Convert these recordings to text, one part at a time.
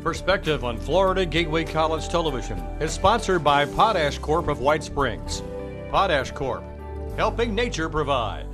Perspective on Florida Gateway College Television is sponsored by Potash Corp of White Springs. Potash Corp, helping nature provide.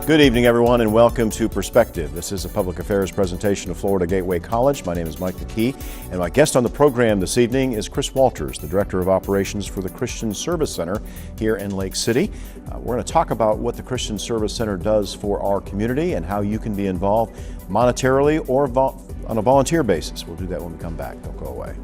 Good evening, everyone, and welcome to Perspective. This is a public affairs presentation of Florida Gateway College. My name is Mike McKee, and my guest on the program this evening is Chris Walters, the Director of Operations for the Christian Service Center here in Lake City. We're going to talk about what the Christian Service Center does for our community and how you can be involved monetarily or on a volunteer basis. We'll do that when we come back. Don't go away.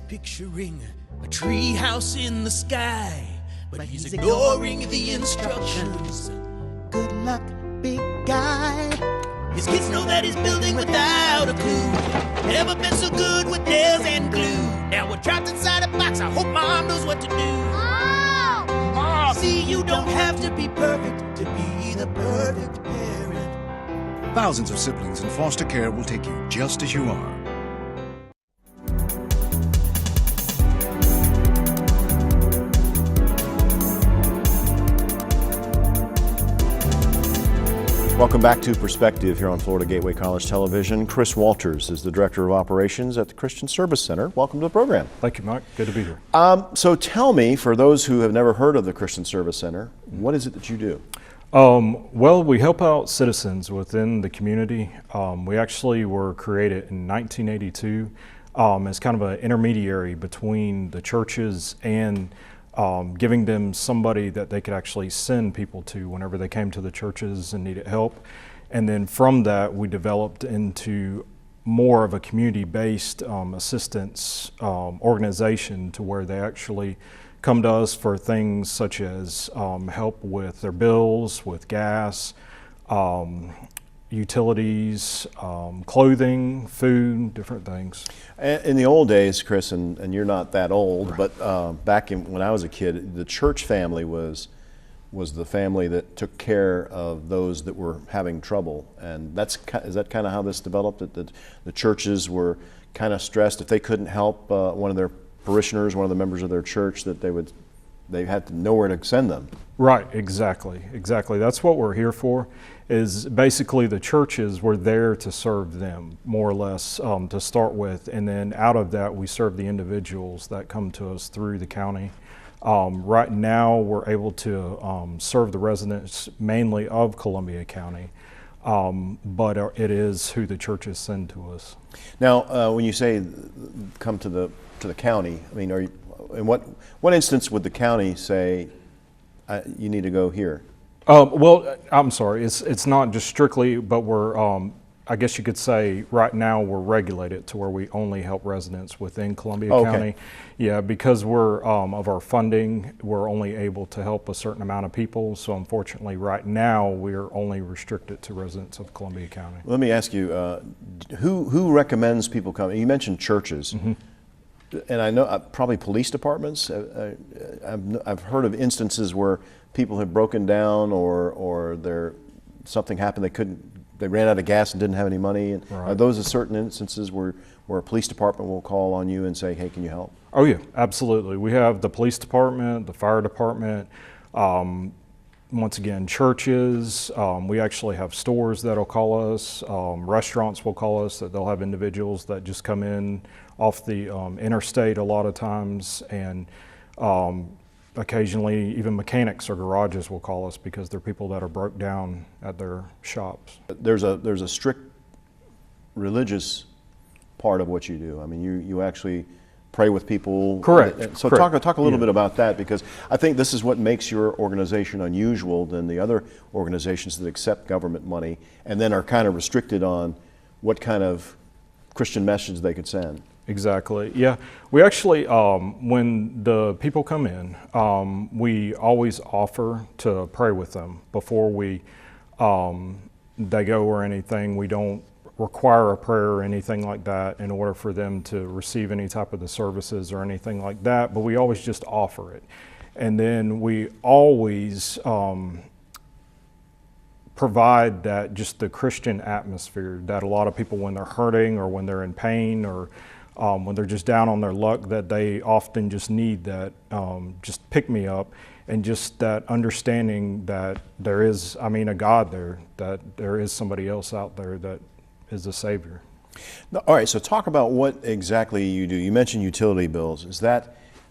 Picturing a tree house in the sky, but he's ignoring the instructions. Good luck, big guy. His kids know that he's building without a clue. Never been so good with nails and glue. Now we're trapped inside a box. I hope mom knows what to do. Mom! See, you don't have to be perfect to be the perfect parent. Thousands of siblings in foster care will take you just as you are. Welcome back to Perspective here on Florida Gateway College Television. Chris Walters is the Director of Operations at the Christian Service Center. Welcome to the program. Thank you, Mike. Good to be here. So tell me, for those who have never heard of the Christian Service Center, what is it that you do? Well, we help out citizens within the community. We actually were created in 1982 as kind of an intermediary between the churches and giving them somebody that they could actually send people to whenever they came to the churches and needed help. And then from that, we developed into more of a community-based assistance organization to where they actually come to us for things such as help with their bills, with gas, utilities, clothing, food, different things. In the old days, Chris, and you're not that old, right, but back when I was a kid, the church family was the family that took care of those that were having trouble. And is that kind of how this developed? That the churches were kind of stressed if they couldn't help one of their parishioners, one of the members of their church, that they had nowhere to send them. Right, exactly. That's what we're here for, is basically the churches were there to serve them, more or less, to start with. And then out of that, we serve the individuals that come to us through the county. Right now, we're able to serve the residents mainly of Columbia County, but it is who the churches send to us. Now, when you say come to the county, I mean, in what instance would the county say you need to go here? Well, I'm sorry, it's not just strictly, but we're, I guess you could say right now we're regulated to where we only help residents within Columbia County. Yeah, because we're, of our funding, we're only able to help a certain amount of people. So unfortunately right now we're only restricted to residents of Columbia County. Let me ask you, who recommends people come? You mentioned churches. Mm-hmm. And I know probably police departments. I've heard of instances where people have broken down or something happened, they ran out of gas and didn't have any money. And right. Are those certain instances where a police department will call on you and say, hey, can you help? Oh yeah, absolutely. We have the police department, the fire department, once again, churches. We actually have stores that'll call us, restaurants will call us, that they'll have individuals that just come in off the interstate a lot of times, and occasionally even mechanics or garages will call us because they're people that are broke down at their shops. There's a strict religious part of what you do. I mean, you actually pray with people. Correct. So Correct. talk a little bit about that, because I think this is what makes your organization unusual than the other organizations that accept government money and then are kind of restricted on what kind of Christian message they could send. Exactly. Yeah. We actually, when the people come in, we always offer to pray with them before they go or anything. We don't require a prayer or anything like that in order for them to receive any type of the services or anything like that, but we always just offer it. And then we always provide that, just the Christian atmosphere that a lot of people, when they're hurting or when they're in pain or when they're just down on their luck, that they often just need that just pick me up, and just that understanding that there is, a God there, that there is somebody else out there that is a Savior. Now, all right, so talk about what exactly you do. You mentioned utility bills. Is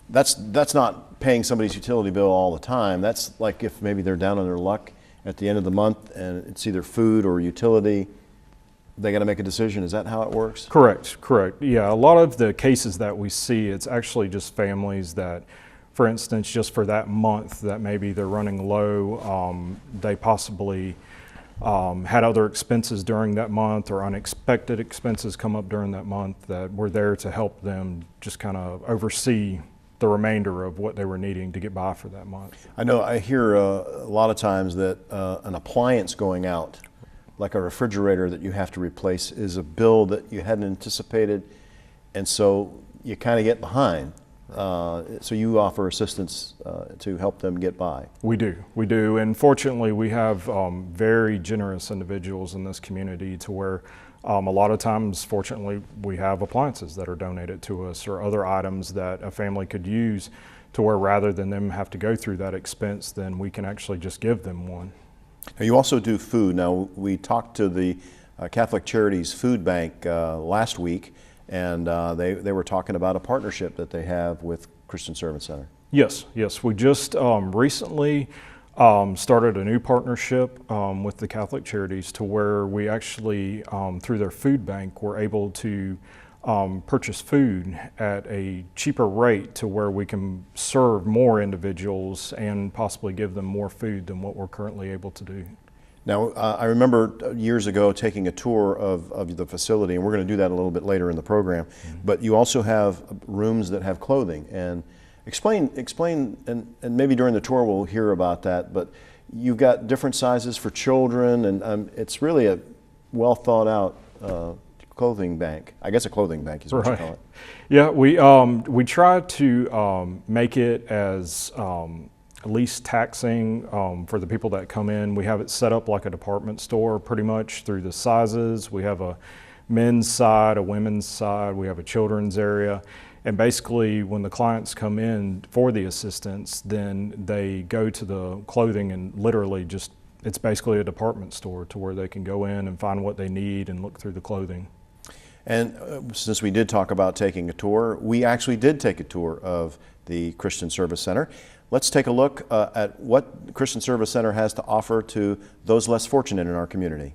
that's not paying somebody's utility bill all the time. That's like if maybe they're down on their luck at the end of the month and it's either food or utility, they got to make a decision. Is that how it works? Correct. Yeah, a lot of the cases that we see, it's actually just families that, for instance, just for that month that maybe they're running low, they possibly had other expenses during that month, or unexpected expenses come up during that month, that we're there to help them just kind of oversee the remainder of what they were needing to get by for that month. I know I hear a lot of times that an appliance going out, like a refrigerator that you have to replace, is a bill that you hadn't anticipated, and so you kind of get behind. So you offer assistance to help them get by. We do, and fortunately we have very generous individuals in this community to where a lot of times, fortunately, we have appliances that are donated to us, or other items that a family could use, to where rather than them have to go through that expense, then we can actually just give them one. Now, you also do food. Now, we talked to the Catholic Charities Food Bank last week, and they were talking about a partnership that they have with Christian Service Center. Yes, we just recently started a new partnership with the Catholic Charities, to where we actually, through their food bank, were able to purchase food at a cheaper rate, to where we can serve more individuals and possibly give them more food than what we're currently able to do. Now, I remember years ago taking a tour of the facility, and we're going to do that a little bit later in the program, but you also have rooms that have clothing. And explain, and maybe during the tour we'll hear about that, but you've got different sizes for children, and it's really a well thought out clothing bank. I guess a clothing bank is what you call it. Yeah, we try to make it as least taxing for the people that come in. We have it set up like a department store pretty much through the sizes. We have a men's side, a women's side, we have a children's area. And basically, when the clients come in for the assistance, then they go to the clothing, and literally just, it's basically a department store to where they can go in and find what they need and look through the clothing. And since we did talk about taking a tour, we actually did take a tour of the Christian Service Center. Let's take a look at what Christian Service Center has to offer to those less fortunate in our community.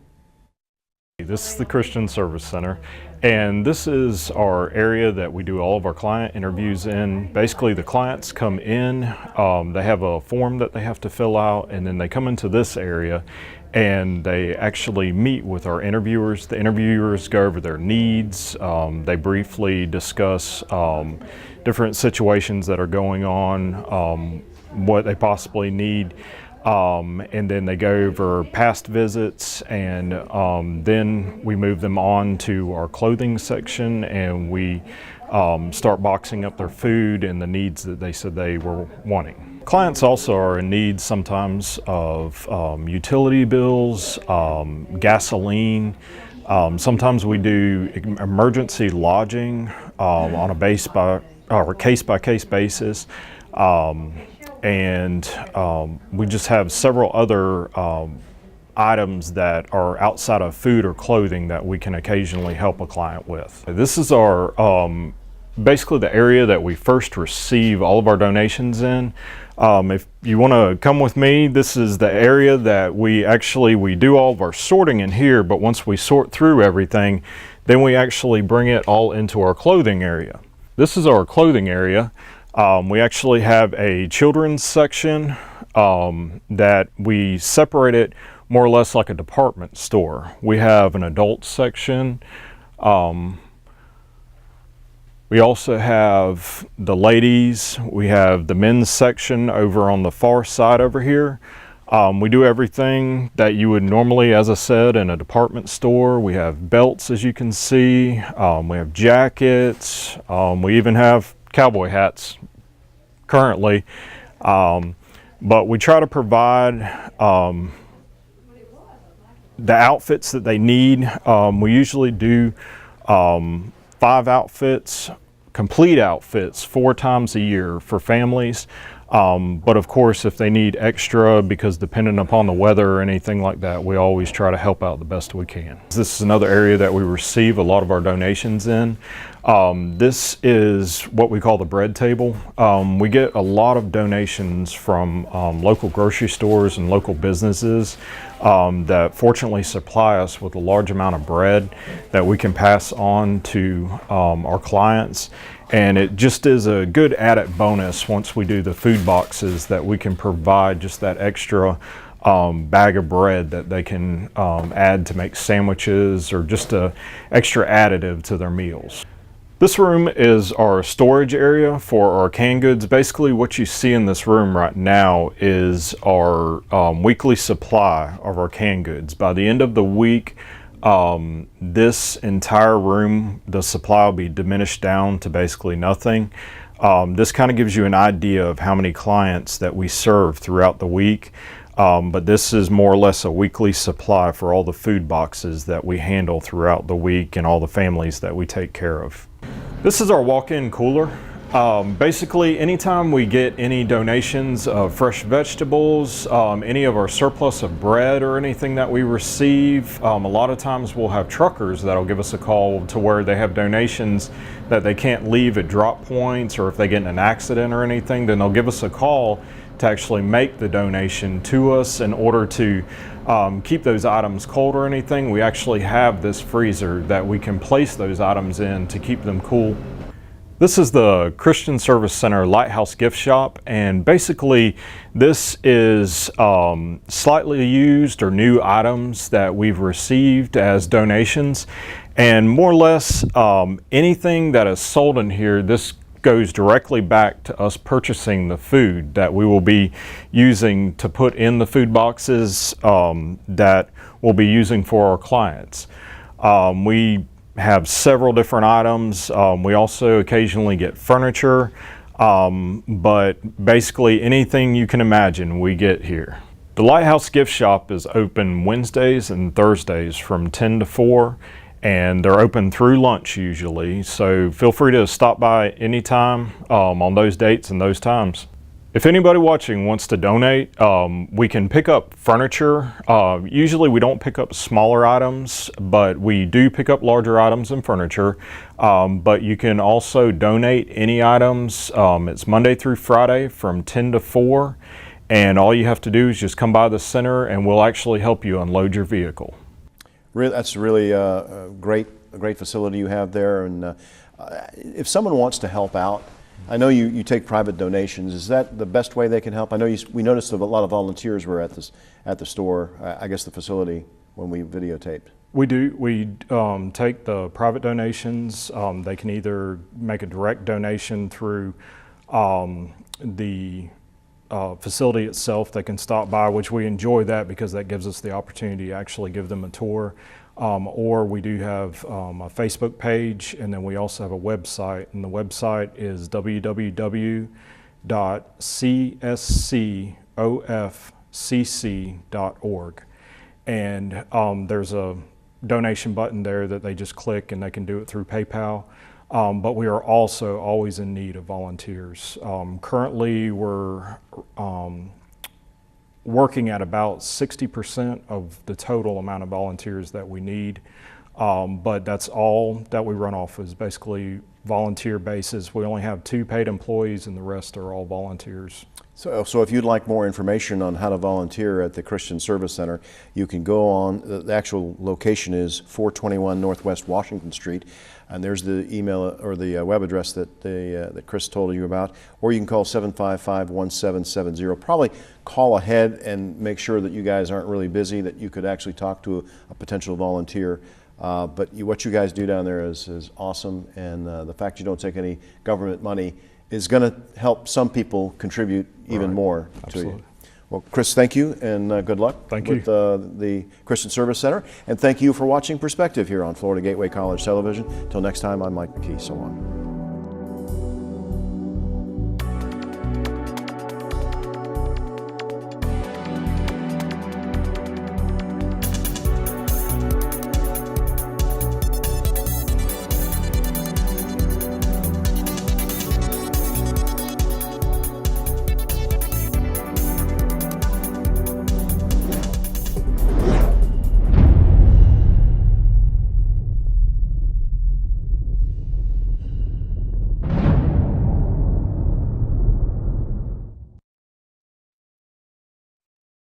This is the Christian Service Center, and this is our area that we do all of our client interviews in. Basically, the clients come in, they have a form that they have to fill out, and then they come into this area and they actually meet with our interviewers. The interviewers go over their needs. They briefly discuss different situations that are going on, what they possibly need. And then they go over past visits, and then we move them on to our clothing section, and we start boxing up their food and the needs that they said they were wanting. Clients also are in need sometimes of utility bills, gasoline. Sometimes we do emergency lodging on a case-by-case basis. And we just have several other items that are outside of food or clothing that we can occasionally help a client with. This is our basically the area that we first receive all of our donations in. If you want to come with me, this is the area that we do all of our sorting in here, but once we sort through everything, then we actually bring it all into our clothing area. This is our clothing area. We actually have a children's section that we separate it more or less like a department store. We have an adult section. We also have the ladies. We have the men's section over on the far side over here. We do everything that you would normally, as I said, in a department store. We have belts, as you can see. We have jackets. We even have cowboy hats currently, but we try to provide the outfits that they need. We usually do 5 outfits, complete outfits, 4 times a year for families. But of course, if they need extra, because depending upon the weather or anything like that, we always try to help out the best we can. This is another area that we receive a lot of our donations in. This is what we call the bread table. We get a lot of donations from local grocery stores and local businesses that fortunately supply us with a large amount of bread that we can pass on to our clients. And it just is a good added bonus once we do the food boxes, that we can provide just that extra bag of bread that they can add to make sandwiches, or just a extra additive to their meals. This room is our storage area for our canned goods. Basically what you see in this room right now is our weekly supply of our canned goods. By the end of the week, this entire room, the supply will be diminished down to basically nothing. This kind of gives you an idea of how many clients that we serve throughout the week. But this is more or less a weekly supply for all the food boxes that we handle throughout the week and all the families that we take care of. This is our walk-in cooler. Basically, anytime we get any donations of fresh vegetables, any of our surplus of bread or anything that we receive, a lot of times we'll have truckers that'll give us a call to where they have donations that they can't leave at drop points, or if they get in an accident or anything, then they'll give us a call to actually make the donation to us. In order to keep those items cold or anything, we actually have this freezer that we can place those items in to keep them cool. This is the Christian Service Center Lighthouse Gift Shop, and basically this is slightly used or new items that we've received as donations, and more or less anything that is sold in here, this goes directly back to us purchasing the food that we will be using to put in the food boxes that we'll be using for our clients. We have several different items. We also occasionally get furniture, but basically anything you can imagine we get here. The Lighthouse Gift Shop is open Wednesdays and Thursdays from 10 to 4, and they're open through lunch usually, so feel free to stop by anytime on those dates and those times. If anybody watching wants to donate, we can pick up furniture. Usually we don't pick up smaller items, but we do pick up larger items and furniture. But you can also donate any items. It's Monday through Friday from 10 to 4. And all you have to do is just come by the center and we'll actually help you unload your vehicle. That's really a great facility you have there. And if someone wants to help out, I know you take private donations. Is that the best way they can help? I know we noticed a lot of volunteers were at the store, I guess the facility, when we videotaped. We do. We take the private donations. They can either make a direct donation through the facility itself. They can stop by, which we enjoy that because that gives us the opportunity to actually give them a tour. Or we do have a Facebook page, and then we also have a website, and the website is www.cscofcc.org. And there's a donation button there that they just click, and they can do it through PayPal. But we are also always in need of volunteers. Currently, we're working at about 60% of the total amount of volunteers that we need. But that's all that we run off is basically volunteer basis. We only have 2 paid employees and the rest are all volunteers. So if you'd like more information on how to volunteer at the Christian Service Center, you can go on, the actual location is 421 Northwest Washington Street, and there's the email or the web address that Chris told you about, or you can call 755-1770. Probably call ahead and make sure that you guys aren't really busy, that you could actually talk to a potential volunteer. But what you guys do down there is awesome, and the fact you don't take any government money is going to help some people contribute even more to you. Well, Chris, thank you, and good luck with the Christian Service Center. And thank you for watching Perspective here on Florida Gateway College Television. Till next time, I'm Mike McKee. So long.